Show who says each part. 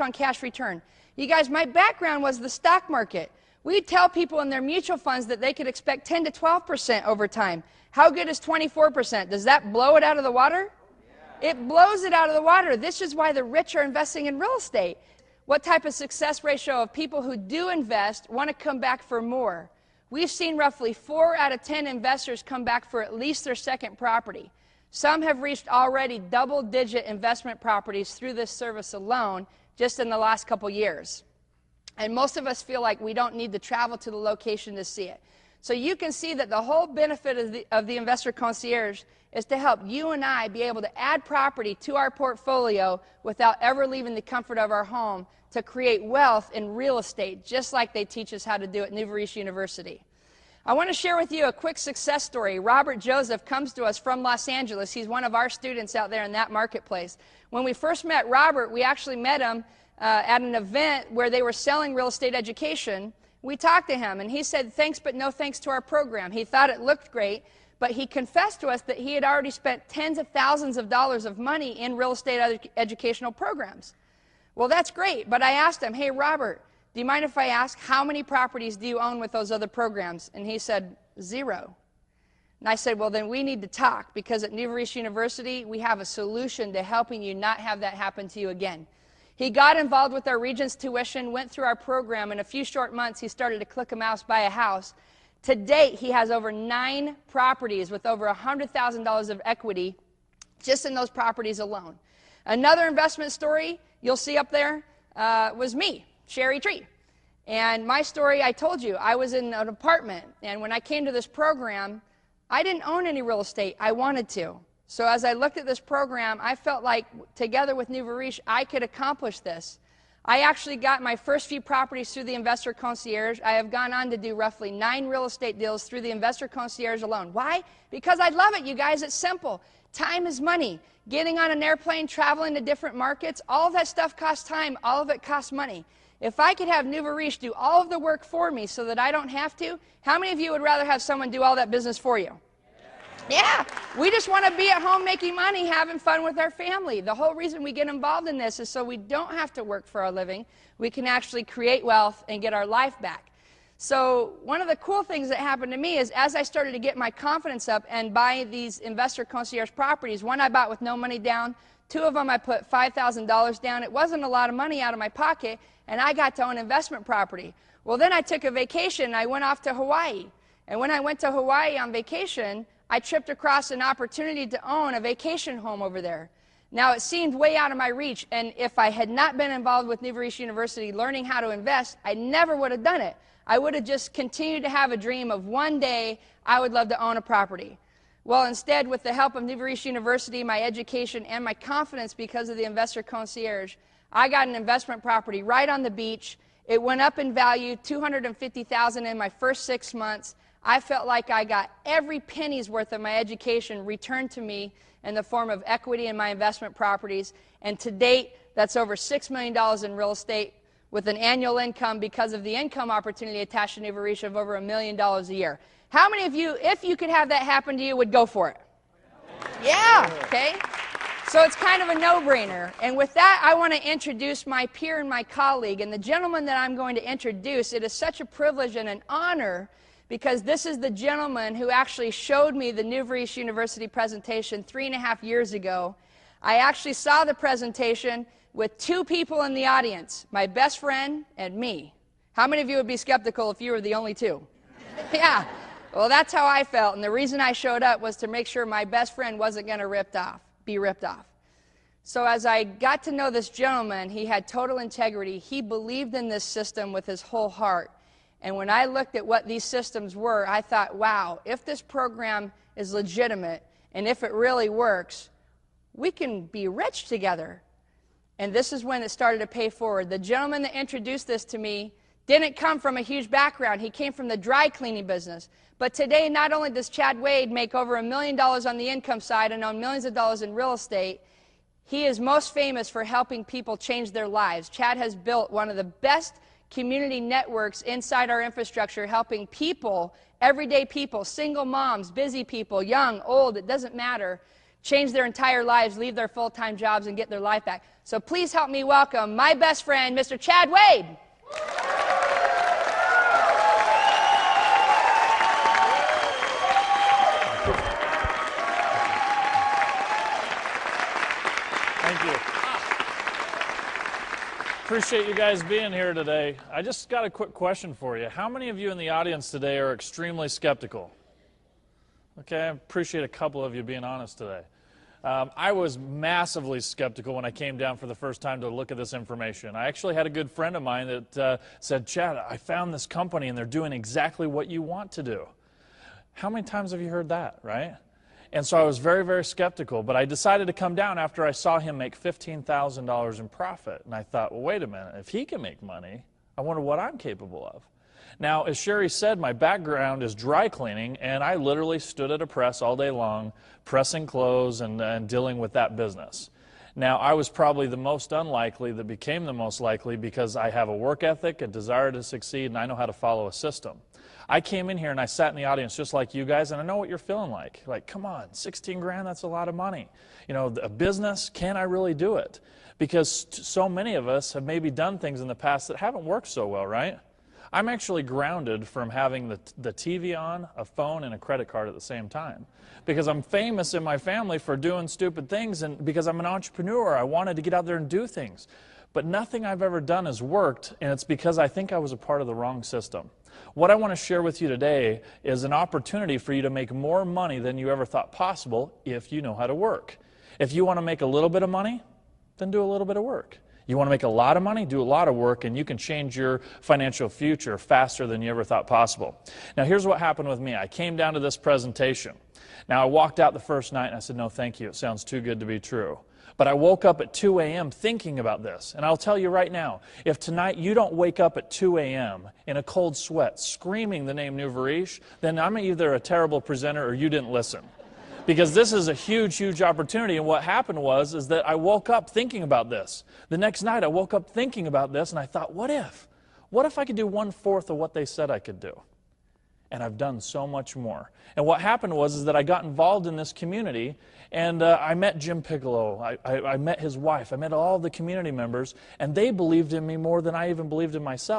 Speaker 1: on cash return. You guys, my background was the stock market. We'd tell people in their mutual funds that they could expect 10 to 12% over time. How good is 24%? Does that blow it out of the water? Yeah. It blows it out of the water. This is why the rich are investing in real estate. What type of success ratio of people who do invest want to come back for more? We've seen roughly 4 out of 10 investors come back for at least their second property. Some have reached already double-digit investment properties through this service alone just in the last couple years. And most of us feel like we don't need to travel to the location to see it. So you can see that the whole benefit of the Investor Concierge is to help you and I be able to add property to our portfolio without ever leaving the comfort of our home to create wealth in real estate, just like they teach us how to do at New Verish University. I want to share with you a quick success story. Robert Joseph comes to us from Los Angeles. He's one of our students out there in that marketplace. When we first met Robert, we actually met him at an event where they were selling real estate education. We talked to him, and he said, thanks but no thanks to our program. He thought it looked great, but he confessed to us that he had already spent tens of thousands of dollars of money in real estate educational programs. Well, that's great, but I asked him, hey, Robert, do you mind if I ask how many properties do you own with those other programs? And he said, 0. And I said, well, then we need to talk, because at New Verish University, we have a solution to helping you not have that happen to you again. He got involved with our Regents tuition, went through our program. In a few short months, he started to click a mouse, buy a house. To date, he has over 9 properties with over $100,000 of equity just in those properties alone. Another investment story you'll see up there was me, Sherry Tree. And my story, I told you, I was in an apartment. And when I came to this program, I didn't own any real estate. I wanted to. So as I looked at this program, I felt like together with New Verish, I could accomplish this. I actually got my first few properties through the Investor Concierge. I have gone on to do roughly 9 real estate deals through the Investor Concierge alone. Why? Because I love it, you guys. It's simple. Time is money. Getting on an airplane, traveling to different markets, all of that stuff costs time. All of it costs money. If I could have New Verish do all of the work for me so that I don't have to, how many of you would rather have someone do all that business for you? Yeah, we just want to be at home making money, having fun with our family. The whole reason we get involved in this is so we don't have to work for our living. We can actually create wealth and get our life back. So one of the cool things that happened to me is as I started to get my confidence up and buy these Investor Concierge properties, one I bought with no money down, 2 of them I put $5,000 down. It wasn't a lot of money out of my pocket, and I got to own investment property. Well, then I took a vacation. I went off to Hawaii. And when I went to Hawaii on vacation, I tripped across an opportunity to own a vacation home over there. Now, it seemed way out of my reach, and if I had not been involved with New Verish University learning how to invest, I never would have done it. I would have just continued to have a dream of one day I would love to own a property. Well, instead, with the help of New Verish University, my education, and my confidence because of the Investor Concierge, I got an investment property right on the beach. It went up in value, $250,000 in my first 6 months. I felt like I got every penny's worth of my education returned to me in the form of equity in my investment properties. And to date, that's over $6 million in real estate with an annual income because of the income opportunity attached to New Verish of over $1 million a year. How many of you, if you could have that happen to you, would go for it? Yeah, okay. So it's kind of a no-brainer. And with that, I want to introduce my peer and my colleague. And the gentleman that I'm going to introduce, it is such a privilege and an honor because this is the gentleman who actually showed me the New Verish University presentation 3.5 years ago. I actually saw the presentation with 2 people in the audience, my best friend and me. How many of you would be skeptical if you were the only 2? Yeah, well, that's how I felt, and the reason I showed up was to make sure my best friend wasn't going to be ripped off. So as I got to know this gentleman, he had total integrity. He believed in this system with his whole heart. And when I looked at what these systems were, I thought, wow, if this program is legitimate and if it really works, we can be rich together. And this is when it started to pay forward. The gentleman that introduced this to me didn't come from a huge background. He came from the dry cleaning business. But today, not only does Chad Wade make over $1 million on the income side and own millions of dollars in real estate, he is most famous for helping people change their lives. Chad has built one of the best community networks inside our infrastructure, helping people, everyday people, single moms, busy people, young, old, it doesn't matter, change their entire lives, leave their full-time jobs, and get their life back. So please help me welcome my best friend, Mr. Chad Wade.
Speaker 2: Thank you. Appreciate you guys being here today. I just got a quick question for you. How many of you in the audience today are extremely skeptical? Okay, I appreciate a couple of you being honest today. I was massively skeptical when I came down for the first time to look at this information. I actually had a good friend of mine that said, Chad, I found this company and they're doing exactly what you want to do. How many times have you heard that, right? And so I was very, very skeptical, but I decided to come down after I saw him make $15,000 in profit. And I thought, well, wait a minute, if he can make money, I wonder what I'm capable of. Now, as Sherry said, my background is dry cleaning, and I literally stood at a press all day long, pressing clothes and dealing with that business. Now, I was probably the most unlikely that became the most likely because I have a work ethic, a desire to succeed, and I know how to follow a system. I came in here and I sat in the audience just like you guys, and I know what you're feeling like. Like, come on, 16 grand, that's a lot of money. You know, a business, can I really do it? Because so many of us have maybe done things in the past that haven't worked so well, right? I'm actually grounded from having the TV on, a phone, and a credit card at the same time. Because I'm famous in my family for doing stupid things, and because I'm an entrepreneur, I wanted to get out there and do things. But nothing I've ever done has worked, and it's because I think I was a part of the wrong system. What I want to share with you today is an opportunity for you to make more money than you ever thought possible if you know how to work. If you want to make a little bit of money, then do a little bit of work. You want to make a lot of money, do a lot of work, and you can change your financial future faster than you ever thought possible. Now, here's what happened with me. I came down to this presentation. Now, I walked out the first night and I said, no, thank you. It sounds too good to be true. But I woke up at 2 a.m. thinking about this. And I'll tell you right now, if tonight you don't wake up at 2 a.m. in a cold sweat screaming the name Nuvarish, then I'm either a terrible presenter or you didn't listen. Because this is a huge, huge opportunity. And what happened was that I woke up thinking about this. The next night I woke up thinking about this and I thought, what if? What if I could do 1/4 of what they said I could do? And I've done so much more. And what happened was that I got involved in this community, and I met Jim Piccolo, I met his wife, I met all the community members, and they believed in me more than I even believed in myself.